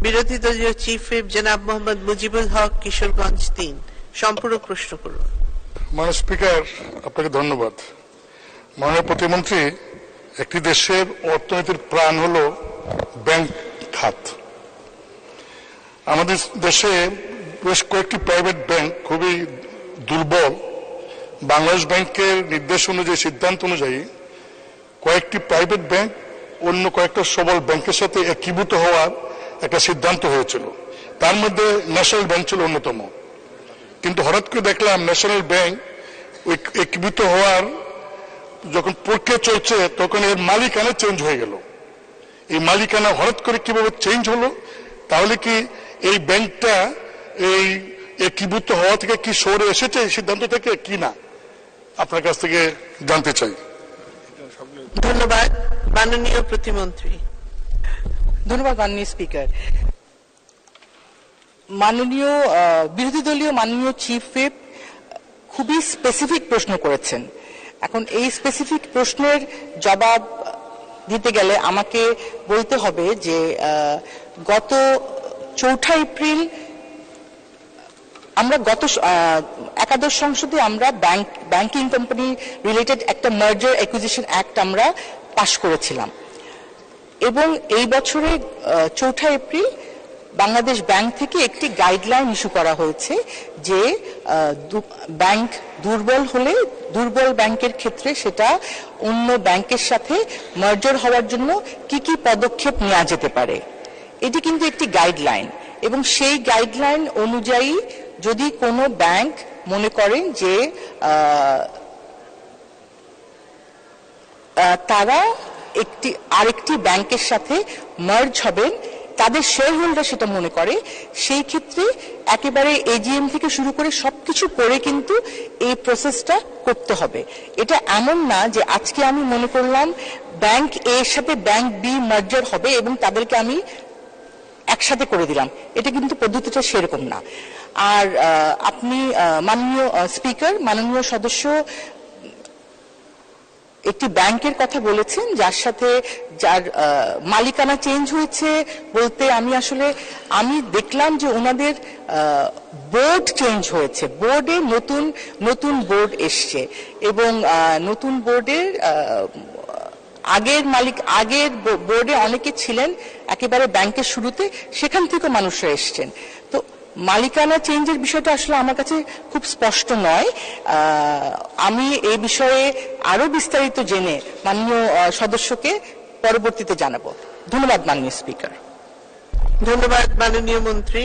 বিরোধী দলীয় chief whip জনাব মোহাম্মদ মুজিবুল হক, কিশোরগঞ্জ ৩। সম্পূরক প্রশ্ন করুন। মাননীয় স্পিকার, আপনাকে ধন্যবাদ। মাননীয় প্রতিমন্ত্রী, একটি দেশের অর্থনীতির প্রাণ হলো ব্যাংক খাত। আমাদের দেশে বেশ কয়েকটি প্রাইভেট ব্যাংক খুবই দুর্বল। বাংলাদেশ ব্যাংকের নির্দেশ অনুযায়ী, সিদ্ধান্ত অনুযায়ী কয়েকটি প্রাইভেট ব্যাংক অন্য কয়েকটা সবল ব্যাংকের সাথে একীভূত হওয়ার একটা সিদ্ধান্ত হয়েছিল। তার মধ্যে ন্যাশনাল ব্যাংক ছিল অন্যতম। কিন্তু হঠাৎ করে দেখলাম ন্যাশনাল ব্যাংক একীভূত হওয়ার যখন প্রক্রিয়া চলছে তখন এর মালিকানা চেঞ্জ হয়ে গেল। এই মালিকানা হঠাৎ করে কিভাবে চেঞ্জ হলো? তাহলে কি এই ব্যাংকটা এই একীভূত হওয়া থেকে কি সরে এসেছে এই সিদ্ধান্ত থেকে, কি না, আপনার কাছ থেকে জানতে চাই। ধন্যবাদ। মাননীয় প্রতিমন্ত্রী। ধন্যবাদ মাননীয় স্পিকার। মাননীয় বিরোধী দলীয় মাননীয় চিফ হুইপ খুবই স্পেসিফিক প্রশ্ন করেছেন। এখন এই স্পেসিফিক প্রশ্নের জবাব দিতে গেলে আমাকে বলতে হবে যে গত ৪ এপ্রিল আমরা একাদশ সংসদে আমরা ব্যাংকিং কোম্পানি রিলেটেড একটা মার্জার অ্যাকুইজিশন অ্যাক্ট আমরা পাশ করেছিলাম এবং এই বছরের ৪ এপ্রিল বাংলাদেশ ব্যাংক থেকে একটি গাইডলাইন ইস্যু করা হয়েছে যে ব্যাংক দুর্বল হলে দুর্বল ব্যাংকের ক্ষেত্রে সেটা অন্য ব্যাংকের সাথে মার্জার হওয়ার জন্য কি কি পদক্ষেপ নেওয়া যেতে পারে। এটি কিন্তু একটি গাইডলাইন এবং সেই গাইডলাইন অনুযায়ী যদি কোনো ব্যাংক মনে করেন যে তারা আরেকটি ব্যাংকের সাথে মার্জ হবেন, তাদের শেয়ার হোল্ডার সেটা মনে করে, সেই ক্ষেত্রে একেবারে এজিএম থেকে শুরু করে সবকিছু করে কিন্তু এই প্রসেসটা করতে হবে। এটা এমন না যে আজকে আমি মনে করলাম ব্যাংক এ এর সাথে ব্যাংক বি মার্জার হবে এবং তাদেরকে আমি একসাথে করে দিলাম। এটা কিন্তু পদ্ধতিটা সেরকম না। আর আপনি মাননীয় স্পিকার, মাননীয় সদস্য একটি ব্যাংকের কথা বলেছেন যার মালিকানা চেঞ্জ হয়েছে বলতে আমি দেখলাম যে ওনাদের বোর্ড চেঞ্জ হয়েছে, বোর্ডে নতুন বোর্ড এসছে এবং নতুন বোর্ডের আগের বোর্ডে অনেকে ছিলেন একেবারে ব্যাংকের শুরুতে, সেখান থেকে মানুষরা এসছেন। তো মালিকানা চেঞ্জের বিষয়টা আসলে আমার কাছে খুব স্পষ্ট নয়। আমি এই বিষয়ে আরো বিস্তারিত জেনে মাননীয় সদস্যকে পরবর্তীতে জানাবো। ধন্যবাদ মাননীয় স্পিকার। ধন্যবাদ মাননীয় মন্ত্রী।